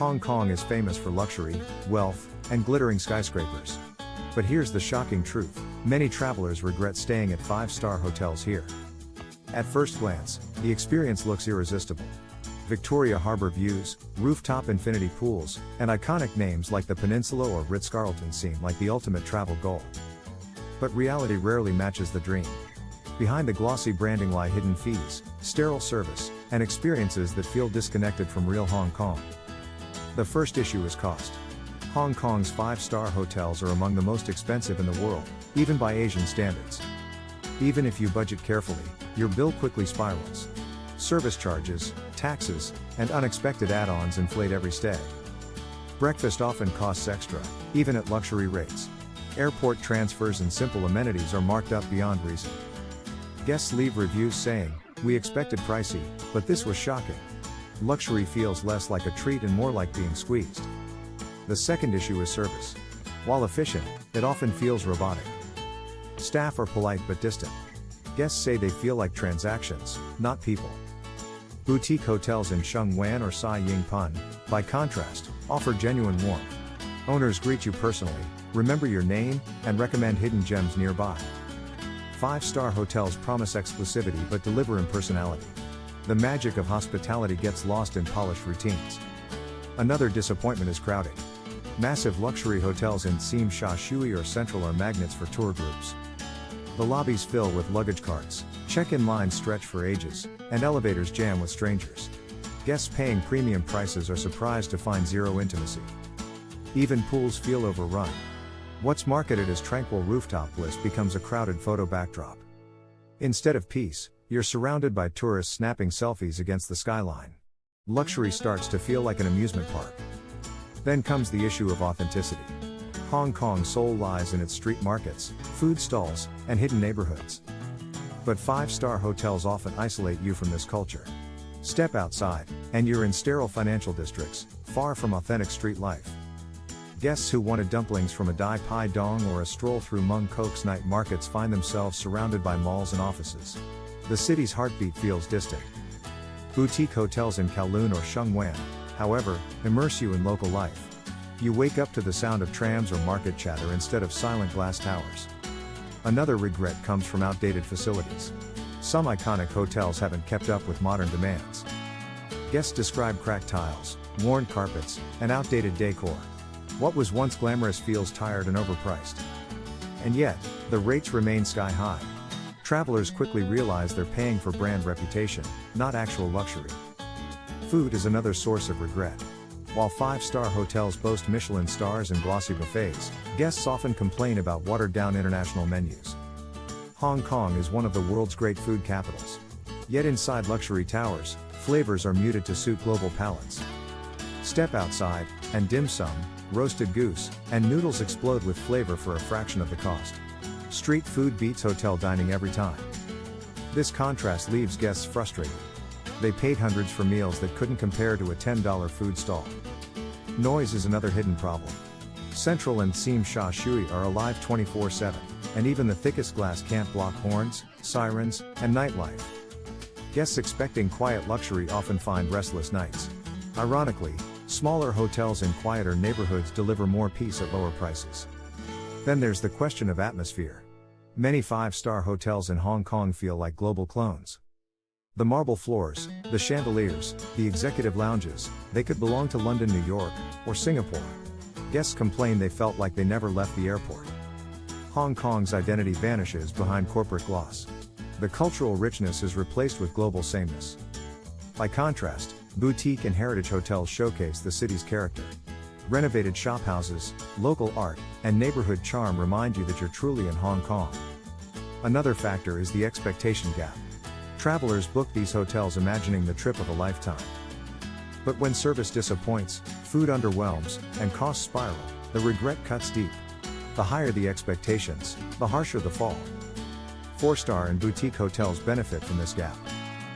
Hong Kong is famous for luxury, wealth, and glittering skyscrapers. But here's the shocking truth: many travelers regret staying at 5-star hotels here. At first glance, the experience looks irresistible. Victoria Harbour views, rooftop infinity pools, and iconic names like the Peninsula or Ritz-Carlton seem like the ultimate travel goal. But reality rarely matches the dream. Behind the glossy branding lie hidden fees, sterile service, and experiences that feel disconnected from real Hong Kong. The first issue is cost. Hong Kong's 5-star hotels are among the most expensive in the world, even by Asian standards. Even if you budget carefully, your bill quickly spirals. Service charges, taxes, and unexpected add-ons inflate every stay. Breakfast often costs extra, even at luxury rates. Airport transfers and simple amenities are marked up beyond reason. Guests leave reviews saying, "We expected pricey, but this was shocking." Luxury feels less like a treat and more like being squeezed. The second issue is service. While efficient, it often feels robotic. Staff are polite but distant. Guests say they feel like transactions, not people. Boutique hotels in Sheung Wan or Sai Ying Pun, by contrast, offer genuine warmth. Owners greet you personally, remember your name, and recommend hidden gems nearby. 5-star hotels promise exclusivity but deliver impersonality. The magic of hospitality gets lost in polished routines. Another disappointment is crowding. Massive luxury hotels in Tsim Sha Tsui or Central are magnets for tour groups. The lobbies fill with luggage carts, check-in lines stretch for ages, and elevators jam with strangers. Guests paying premium prices are surprised to find zero intimacy. Even pools feel overrun. What's marketed as tranquil rooftop bliss becomes a crowded photo backdrop. Instead of peace, you're surrounded by tourists snapping selfies against the skyline. Luxury starts to feel like an amusement park. Then comes the issue of authenticity. Hong Kong's soul lies in its street markets, food stalls, and hidden neighborhoods. But 5-star hotels often isolate you from this culture. Step outside, and you're in sterile financial districts, far from authentic street life. Guests who wanted dumplings from a Dai Pai Dong or a stroll through Mung Kok's night markets find themselves surrounded by malls and offices. The city's heartbeat feels distant. Boutique hotels in Kowloon or Sheung Wan, however, immerse you in local life. You wake up to the sound of trams or market chatter instead of silent glass towers. Another regret comes from outdated facilities. Some iconic hotels haven't kept up with modern demands. Guests describe cracked tiles, worn carpets, and outdated decor. What was once glamorous feels tired and overpriced. And yet, the rates remain sky high. Travelers quickly realize they're paying for brand reputation, not actual luxury. Food is another source of regret. While 5-star hotels boast Michelin stars and glossy buffets, guests often complain about watered-down international menus. Hong Kong is one of the world's great food capitals. Yet inside luxury towers, flavors are muted to suit global palates. Step outside, and dim sum, roasted goose, and noodles explode with flavor for a fraction of the cost. Street food beats hotel dining every time. This contrast leaves guests frustrated. They paid hundreds for meals that couldn't compare to a $10 food stall. Noise is another hidden problem. Central and Tsim Sha Tsui are alive 24/7, and even the thickest glass can't block horns, sirens, and nightlife. Guests expecting quiet luxury often find restless nights. Ironically, smaller hotels in quieter neighborhoods deliver more peace at lower prices. Then there's the question of atmosphere. Many 5-star hotels in Hong Kong feel like global clones. The marble floors, the chandeliers, the executive lounges, they could belong to London, New York, or Singapore. Guests complain they felt like they never left the airport. Hong Kong's identity vanishes behind corporate gloss. The cultural richness is replaced with global sameness. By contrast, boutique and heritage hotels showcase the city's character. Renovated shophouses, local art, and neighborhood charm remind you that you're truly in Hong Kong. Another factor is the expectation gap. Travelers book these hotels imagining the trip of a lifetime. But when service disappoints, food underwhelms, and costs spiral, the regret cuts deep. The higher the expectations, the harsher the fall. 4-star and boutique hotels benefit from this gap.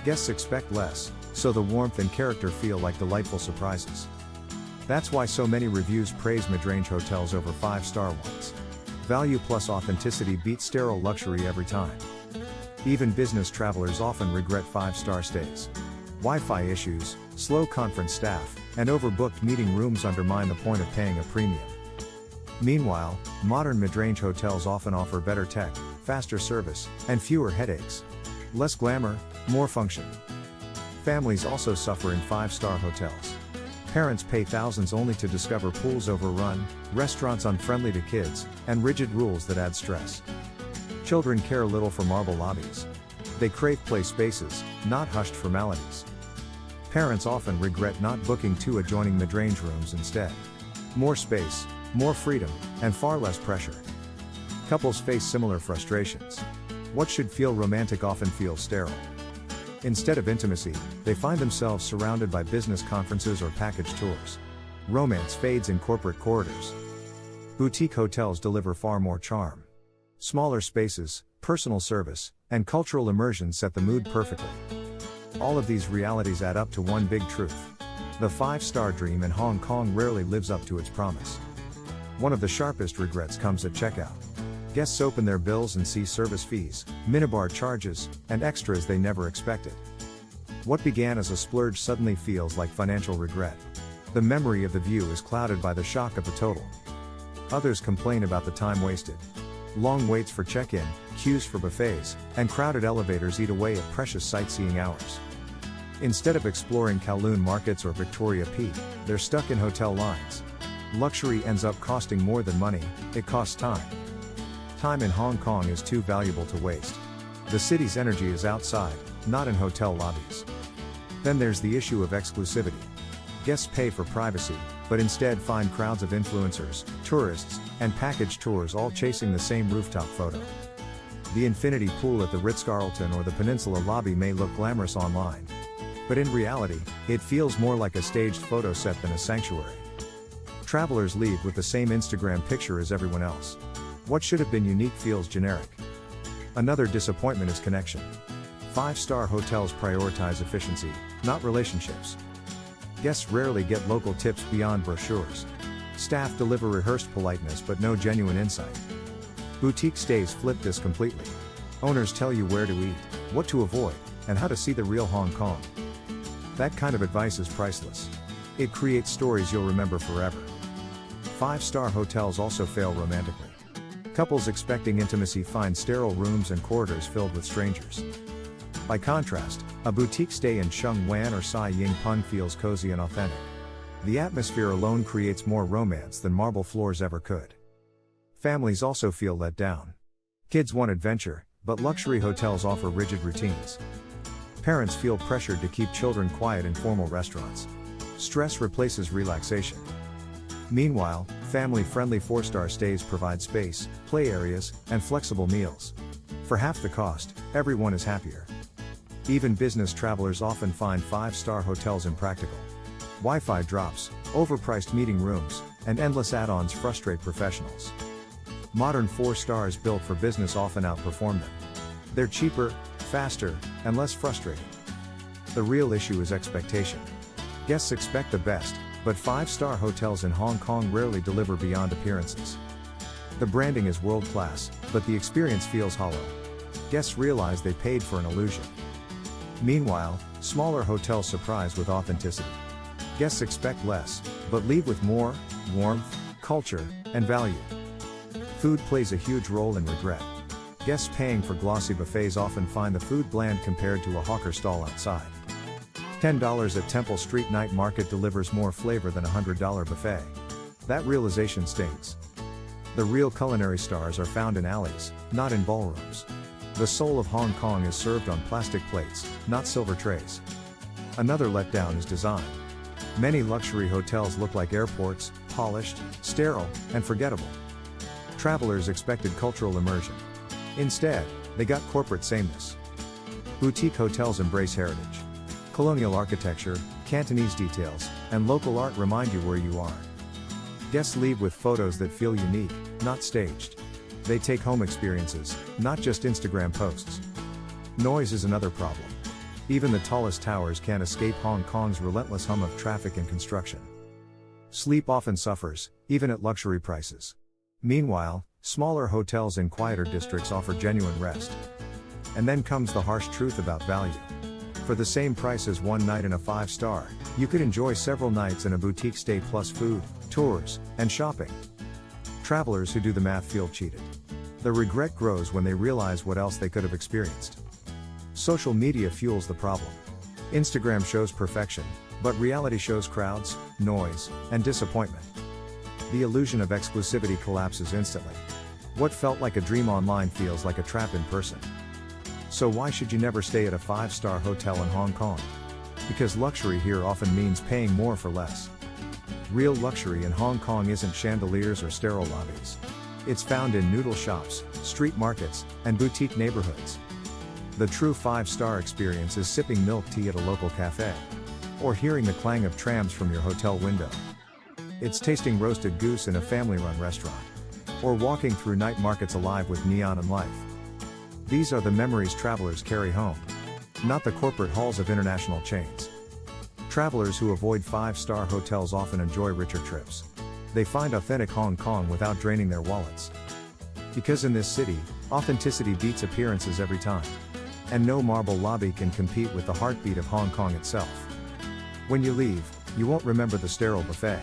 Guests expect less, so the warmth and character feel like delightful surprises. That's why so many reviews praise mid-range hotels over 5-star ones. Value plus authenticity beats sterile luxury every time. Even business travelers often regret 5-star stays. Wi-Fi issues, slow conference staff, and overbooked meeting rooms undermine the point of paying a premium. Meanwhile, modern mid-range hotels often offer better tech, faster service, and fewer headaches. Less glamour, more function. Families also suffer in five-star hotels. Parents pay thousands only to discover pools overrun, restaurants unfriendly to kids, and rigid rules that add stress. Children care little for marble lobbies. They crave play spaces, not hushed formalities. Parents often regret not booking two adjoining mid-range rooms instead. More space, more freedom, and far less pressure. Couples face similar frustrations. What should feel romantic often feels sterile. Instead of intimacy, they find themselves surrounded by business conferences or package tours. Romance fades in corporate corridors. Boutique hotels deliver far more charm. Smaller spaces, personal service, and cultural immersion set the mood perfectly. All of these realities add up to one big truth. The five-star dream in Hong Kong rarely lives up to its promise. One of the sharpest regrets comes at checkout. Guests open their bills and see service fees, minibar charges, and extras they never expected. What began as a splurge suddenly feels like financial regret. The memory of the view is clouded by the shock of the total. Others complain about the time wasted. Long waits for check-in, queues for buffets, and crowded elevators eat away at precious sightseeing hours. Instead of exploring Kowloon markets or Victoria Peak, they're stuck in hotel lines. Luxury ends up costing more than money, it costs time. Time in Hong Kong is too valuable to waste. The city's energy is outside, not in hotel lobbies. Then there's the issue of exclusivity. Guests pay for privacy, but instead find crowds of influencers, tourists, and package tours all chasing the same rooftop photo. The infinity pool at the Ritz-Carlton or the Peninsula lobby may look glamorous online. But in reality, it feels more like a staged photo set than a sanctuary. Travelers leave with the same Instagram picture as everyone else. What should have been unique feels generic. Another disappointment is connection. Five-star hotels prioritize efficiency, not relationships. Guests rarely get local tips beyond brochures. Staff deliver rehearsed politeness but no genuine insight. Boutique stays flip this completely. Owners tell you where to eat, what to avoid, and how to see the real Hong Kong. That kind of advice is priceless. It creates stories you'll remember forever. Five-star hotels also fail romantically. Couples expecting intimacy find sterile rooms and corridors filled with strangers. By contrast, a boutique stay in Sheung Wan or Sai Ying Pun feels cozy and authentic. The atmosphere alone creates more romance than marble floors ever could. Families also feel let down. Kids want adventure, but luxury hotels offer rigid routines. Parents feel pressured to keep children quiet in formal restaurants. Stress replaces relaxation. Meanwhile, family-friendly four-star stays provide space, play areas, and flexible meals. For half the cost, everyone is happier. Even business travelers often find five-star hotels impractical. Wi-Fi drops, overpriced meeting rooms, and endless add-ons frustrate professionals. Modern four-stars built for business often outperform them. They're cheaper, faster, and less frustrating. The real issue is expectation. Guests expect the best, but five-star hotels in Hong Kong rarely deliver beyond appearances. The branding is world-class, but the experience feels hollow. Guests realize they paid for an illusion. Meanwhile, smaller hotels surprise with authenticity. Guests expect less, but leave with more, warmth, culture, and value. Food plays a huge role in regret. Guests paying for glossy buffets often find the food bland compared to a hawker stall outside. $10 at Temple Street Night Market delivers more flavor than a $100 buffet. That realization stings. The real culinary stars are found in alleys, not in ballrooms. The soul of Hong Kong is served on plastic plates, not silver trays. Another letdown is design. Many luxury hotels look like airports, polished, sterile, and forgettable. Travelers expected cultural immersion. Instead, they got corporate sameness. Boutique hotels embrace heritage. Colonial architecture, Cantonese details, and local art remind you where you are. Guests leave with photos that feel unique, not staged. They take home experiences, not just Instagram posts. Noise is another problem. Even the tallest towers can't escape Hong Kong's relentless hum of traffic and construction. Sleep often suffers, even at luxury prices. Meanwhile, smaller hotels in quieter districts offer genuine rest. And then comes the harsh truth about value. For the same price as one night in a 5-star, you could enjoy several nights in a boutique stay plus food, tours, and shopping. Travelers who do the math feel cheated. The regret grows when they realize what else they could have experienced. Social media fuels the problem. Instagram shows perfection, but reality shows crowds, noise, and disappointment. The illusion of exclusivity collapses instantly. What felt like a dream online feels like a trap in person. So why should you never stay at a 5-star hotel in Hong Kong? Because luxury here often means paying more for less. Real luxury in Hong Kong isn't chandeliers or sterile lobbies. It's found in noodle shops, street markets, and boutique neighborhoods. The true 5-star experience is sipping milk tea at a local cafe. Or hearing the clang of trams from your hotel window. It's tasting roasted goose in a family-run restaurant. Or walking through night markets alive with neon and life. These are the memories travelers carry home. Not the corporate halls of international chains. Travelers who avoid 5-star hotels often enjoy richer trips. They find authentic Hong Kong without draining their wallets. Because in this city, authenticity beats appearances every time. And no marble lobby can compete with the heartbeat of Hong Kong itself. When you leave, you won't remember the sterile buffet.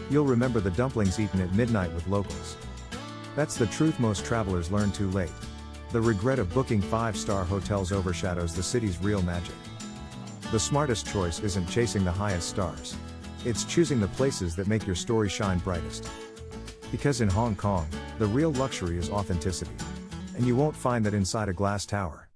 You'll remember the dumplings eaten at midnight with locals. That's the truth most travelers learn too late. The regret of booking 5-star hotels overshadows the city's real magic. The smartest choice isn't chasing the highest stars. It's choosing the places that make your story shine brightest. Because in Hong Kong, the real luxury is authenticity. And you won't find that inside a glass tower.